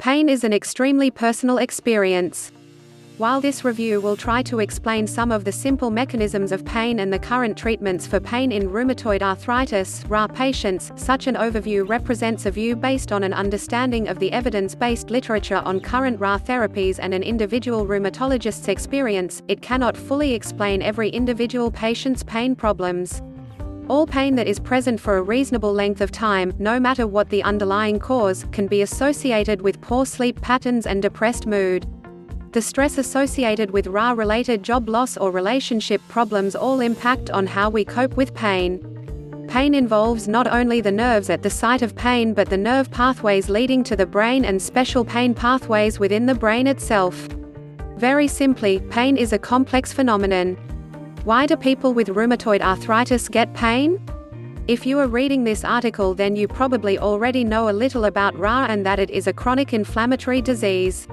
Pain is an extremely personal experience. While this review will try to explain some of the simple mechanisms of pain and the current treatments for pain in rheumatoid arthritis (RA) patients, such an overview represents a view based on an understanding of the evidence-based literature on current RA therapies and an individual rheumatologist's experience. It cannot fully explain every individual patient's pain problems. All pain that is present for a reasonable length of time, no matter what the underlying cause, can be associated with poor sleep patterns and depressed mood. The stress associated with RA-related job loss or relationship problems all impact on how we cope with pain. Pain involves not only the nerves at the site of pain but the nerve pathways leading to the brain and special pain pathways within the brain itself. Very simply, pain is a complex phenomenon. Why do people with rheumatoid arthritis get pain? If you are reading this article, then you probably already know a little about RA and that it is a chronic inflammatory disease.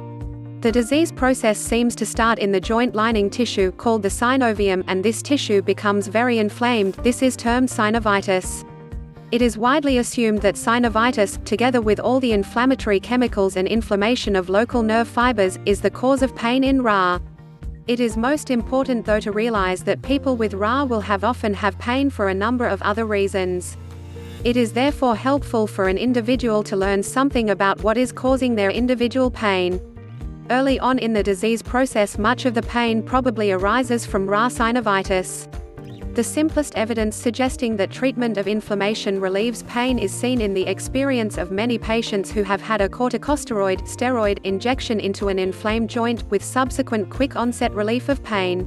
The disease process seems to start in the joint lining tissue called the synovium, and this tissue becomes very inflamed. This is termed synovitis. It is widely assumed that synovitis, together with all the inflammatory chemicals and inflammation of local nerve fibers, is the cause of pain in RA. It is most important though to realize that people with RA will often have pain for a number of other reasons. It is therefore helpful for an individual to learn something about what is causing their individual pain. Early on in the disease process, much of the pain probably arises from RA synovitis. The simplest evidence suggesting that treatment of inflammation relieves pain is seen in the experience of many patients who have had a corticosteroid injection into an inflamed joint, with subsequent quick onset relief of pain.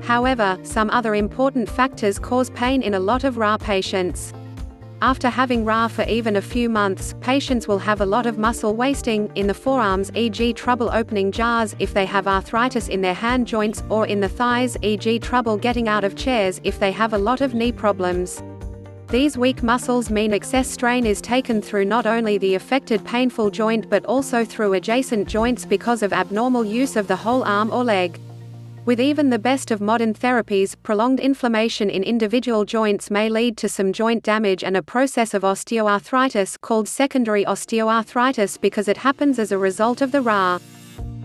However, some other important factors cause pain in a lot of RA patients. After having RA for even a few months, patients will have a lot of muscle wasting, in the forearms, e.g. trouble opening jars if they have arthritis in their hand joints, or in the thighs, e.g. trouble getting out of chairs if they have a lot of knee problems. These weak muscles mean excess strain is taken through not only the affected painful joint but also through adjacent joints because of abnormal use of the whole arm or leg. With even the best of modern therapies, prolonged inflammation in individual joints may lead to some joint damage and a process of osteoarthritis called secondary osteoarthritis because it happens as a result of the RA.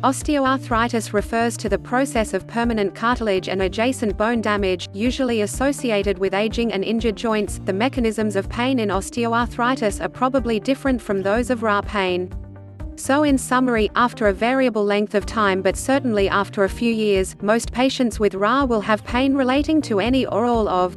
Osteoarthritis refers to the process of permanent cartilage and adjacent bone damage, usually associated with aging and injured joints. The mechanisms of pain in osteoarthritis are probably different from those of RA pain. So in summary, after a variable length of time but certainly after a few years, most patients with RA will have pain relating to any or all of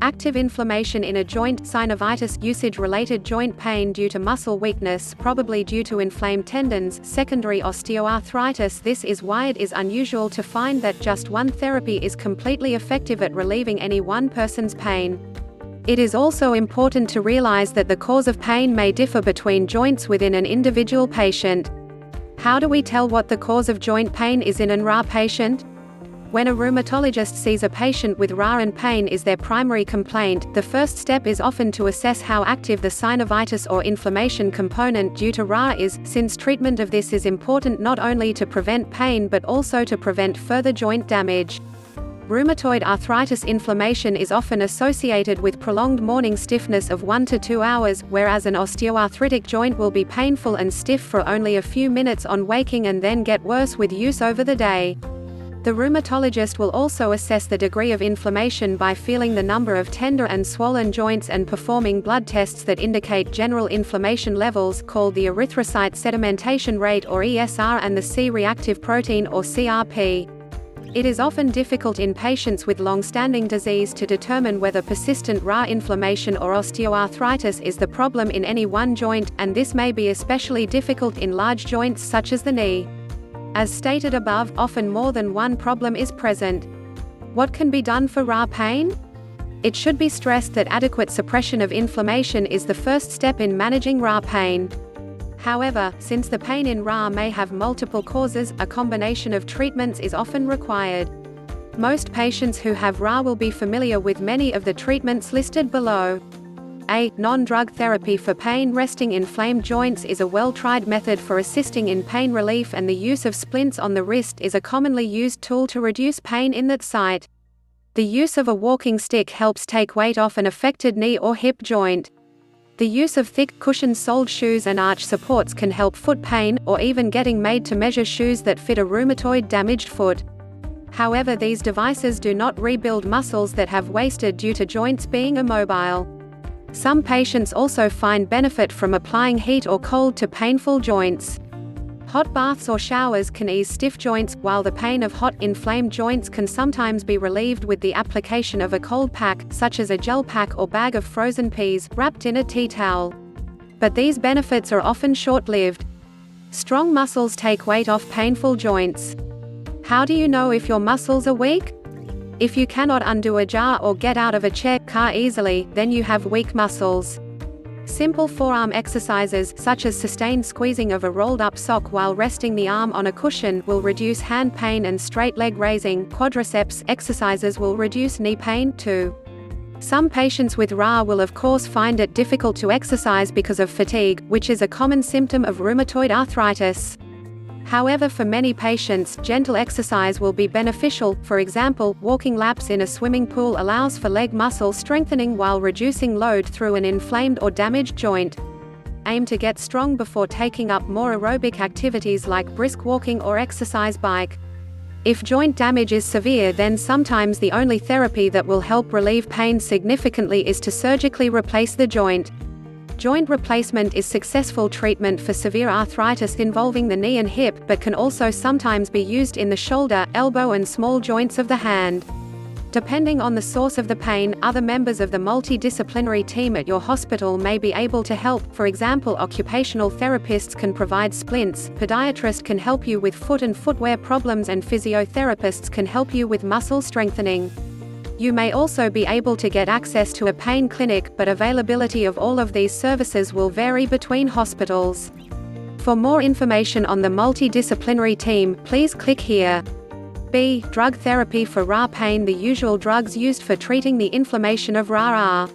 active inflammation in a joint, synovitis, usage-related joint pain due to muscle weakness, probably due to inflamed tendons, secondary osteoarthritis. This is why it is unusual to find that just one therapy is completely effective at relieving any one person's pain. It is also important to realize that the cause of pain may differ between joints within an individual patient. How do we tell what the cause of joint pain is in an RA patient? When a rheumatologist sees a patient with RA and pain is their primary complaint, the first step is often to assess how active the synovitis or inflammation component due to RA is, since treatment of this is important not only to prevent pain but also to prevent further joint damage. Rheumatoid arthritis inflammation is often associated with prolonged morning stiffness of 1 to 2 hours, whereas an osteoarthritic joint will be painful and stiff for only a few minutes on waking and then get worse with use over the day. The rheumatologist will also assess the degree of inflammation by feeling the number of tender and swollen joints and performing blood tests that indicate general inflammation levels, called the erythrocyte sedimentation rate or ESR, and the C-reactive protein or CRP. It is often difficult in patients with long-standing disease to determine whether persistent RA inflammation or osteoarthritis is the problem in any one joint, and this may be especially difficult in large joints such as the knee. As stated above, often more than one problem is present. What can be done for RA pain? It should be stressed that adequate suppression of inflammation is the first step in managing RA pain. However, since the pain in RA may have multiple causes, a combination of treatments is often required. Most patients who have RA will be familiar with many of the treatments listed below. A non-drug therapy for pain. Resting inflamed joints is a well-tried method for assisting in pain relief, and the use of splints on the wrist is a commonly used tool to reduce pain in that site. The use of a walking stick helps take weight off an affected knee or hip joint. The use of thick, cushion-soled shoes and arch supports can help foot pain, or even getting made-to-measure shoes that fit a rheumatoid-damaged foot. However, these devices do not rebuild muscles that have wasted due to joints being immobile. Some patients also find benefit from applying heat or cold to painful joints. Hot baths or showers can ease stiff joints, while the pain of hot, inflamed joints can sometimes be relieved with the application of a cold pack, such as a gel pack or bag of frozen peas, wrapped in a tea towel. But these benefits are often short-lived. Strong muscles take weight off painful joints. How do you know if your muscles are weak? If you cannot undo a jar or get out of a chair car easily, then you have weak muscles. Simple forearm exercises, such as sustained squeezing of a rolled-up sock while resting the arm on a cushion, will reduce hand pain, and straight leg raising, quadriceps exercises will reduce knee pain, too. Some patients with RA will of course find it difficult to exercise because of fatigue, which is a common symptom of rheumatoid arthritis. However, for many patients, gentle exercise will be beneficial. For example, walking laps in a swimming pool allows for leg muscle strengthening while reducing load through an inflamed or damaged joint. Aim to get strong before taking up more aerobic activities like brisk walking or exercise bike. If joint damage is severe, then sometimes the only therapy that will help relieve pain significantly is to surgically replace the joint. Joint replacement is successful treatment for severe arthritis involving the knee and hip, but can also sometimes be used in the shoulder, elbow and small joints of the hand. Depending on the source of the pain, other members of the multidisciplinary team at your hospital may be able to help. For example, occupational therapists can provide splints, podiatrist can help you with foot and footwear problems, and physiotherapists can help you with muscle strengthening. You may also be able to get access to a pain clinic, but availability of all of these services will vary between hospitals. For more information on the multidisciplinary team, please click here. B. Drug therapy for RA pain. The usual drugs used for treating the inflammation of RA are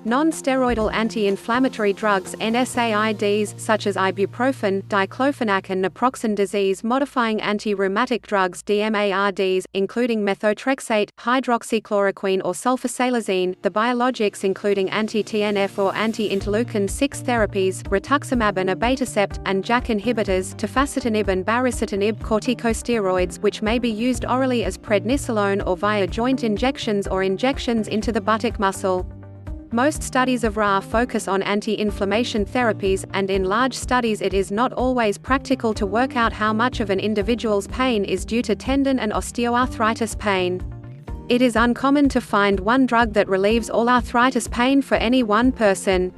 non-steroidal anti-inflammatory drugs (NSAIDs), such as ibuprofen, diclofenac, and naproxen. Disease-modifying anti-rheumatic drugs (DMARDs), including methotrexate, hydroxychloroquine, or sulfasalazine. The biologics, including anti-TNF or anti-interleukin-6 therapies, rituximab and abatacept, and JAK inhibitors, tafasitamab and baricitinib. Corticosteroids, which may be used orally as prednisolone or via joint injections or injections into the buttock muscle. Most studies of RA focus on anti-inflammation therapies, and in large studies it is not always practical to work out how much of an individual's pain is due to tendon and osteoarthritis pain. It is uncommon to find one drug that relieves all arthritis pain for any one person.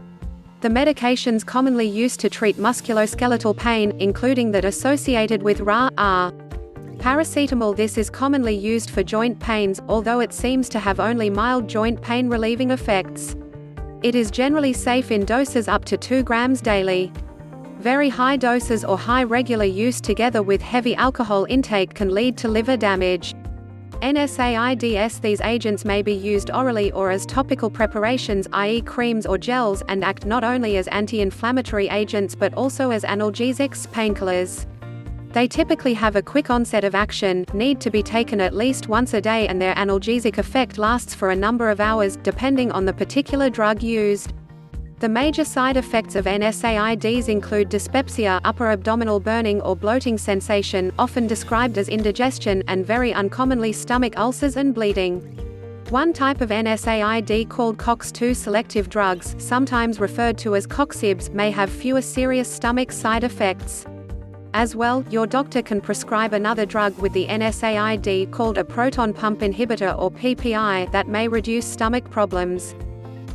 The medications commonly used to treat musculoskeletal pain, including that associated with RA, are paracetamol. This is commonly used for joint pains, although it seems to have only mild joint pain relieving effects. It is generally safe in doses up to 2 grams daily. Very high doses or high regular use together with heavy alcohol intake can lead to liver damage. NSAIDs. These agents may be used orally or as topical preparations, i.e. creams or gels, and act not only as anti-inflammatory agents but also as analgesics, painkillers. They typically have a quick onset of action, need to be taken at least once a day, and their analgesic effect lasts for a number of hours, depending on the particular drug used. The major side effects of NSAIDs include dyspepsia, upper abdominal burning or bloating sensation, often described as indigestion, and very uncommonly stomach ulcers and bleeding. One type of NSAID, called COX-2 selective drugs, sometimes referred to as COXIBs, may have fewer serious stomach side effects. As well, your doctor can prescribe another drug with the NSAID called a proton pump inhibitor or PPI that may reduce stomach problems.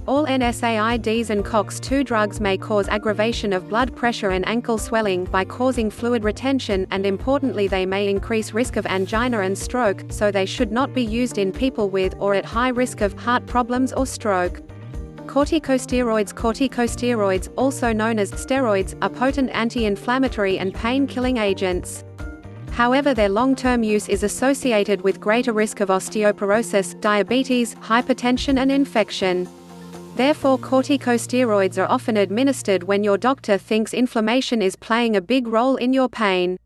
All NSAIDs and COX-2 drugs may cause aggravation of blood pressure and ankle swelling by causing fluid retention, and importantly they may increase risk of angina and stroke, so they should not be used in people with or at high risk of heart problems or stroke. Corticosteroids. Corticosteroids, also known as steroids, are potent anti-inflammatory and pain-killing agents. However, their long-term use is associated with greater risk of osteoporosis, diabetes, hypertension and infection. Therefore, corticosteroids are often administered when your doctor thinks inflammation is playing a big role in your pain.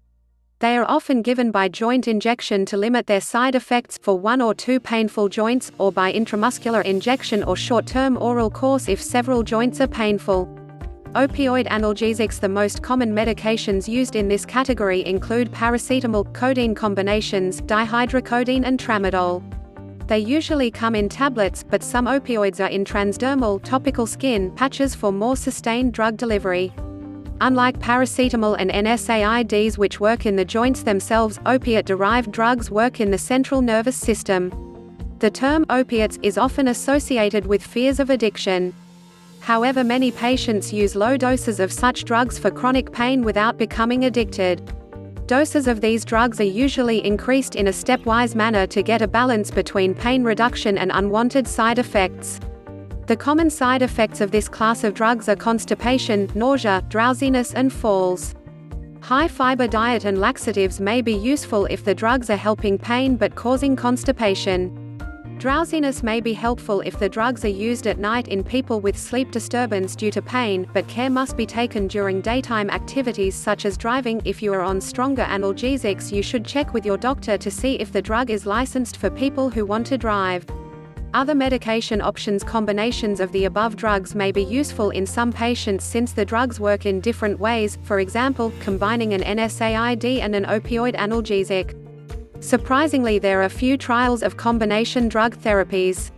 They are often given by joint injection to limit their side effects for 1 or 2 painful joints, or by intramuscular injection or short-term oral course if several joints are painful. Opioid analgesics. The most common medications used in this category include paracetamol, codeine combinations, dihydrocodeine and tramadol. They usually come in tablets, but some opioids are in transdermal, topical skin patches for more sustained drug delivery. Unlike paracetamol and NSAIDs, which work in the joints themselves, opiate-derived drugs work in the central nervous system. The term opiates is often associated with fears of addiction. However, many patients use low doses of such drugs for chronic pain without becoming addicted. Doses of these drugs are usually increased in a stepwise manner to get a balance between pain reduction and unwanted side effects. The common side effects of this class of drugs are constipation, nausea, drowsiness and falls. High-fiber diet and laxatives may be useful if the drugs are helping pain but causing constipation. Drowsiness may be helpful if the drugs are used at night in people with sleep disturbance due to pain, but care must be taken during daytime activities such as driving. If you are on stronger analgesics, you should check with your doctor to see if the drug is licensed for people who want to drive. Other medication options. Combinations of the above drugs may be useful in some patients since the drugs work in different ways, for example, combining an NSAID and an opioid analgesic. Surprisingly, there are few trials of combination drug therapies.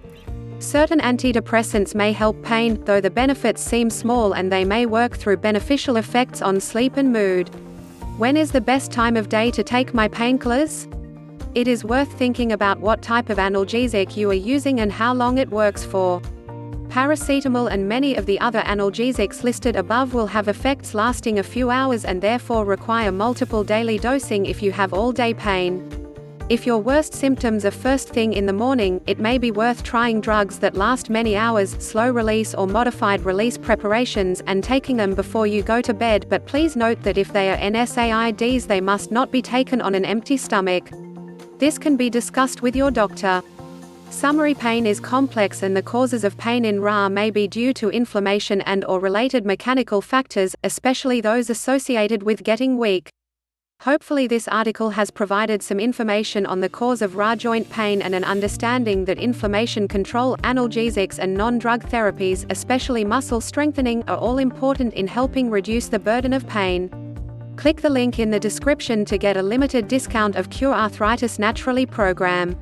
Certain antidepressants may help pain, though the benefits seem small and they may work through beneficial effects on sleep and mood. When is the best time of day to take my painkillers? It is worth thinking about what type of analgesic you are using and how long it works for. Paracetamol and many of the other analgesics listed above will have effects lasting a few hours and therefore require multiple daily dosing if you have all-day pain. If your worst symptoms are first thing in the morning, it may be worth trying drugs that last many hours, slow-release or modified-release preparations, and taking them before you go to bed, but please note that if they are NSAIDs, they must not be taken on an empty stomach. This can be discussed with your doctor. Summary: pain is complex and the causes of pain in RA may be due to inflammation and/or related mechanical factors, especially those associated with getting weak. Hopefully this article has provided some information on the cause of RA joint pain and an understanding that inflammation control, analgesics and non-drug therapies, especially muscle strengthening, are all important in helping reduce the burden of pain. Click the link in the description to get a limited discount of Cure Arthritis Naturally program.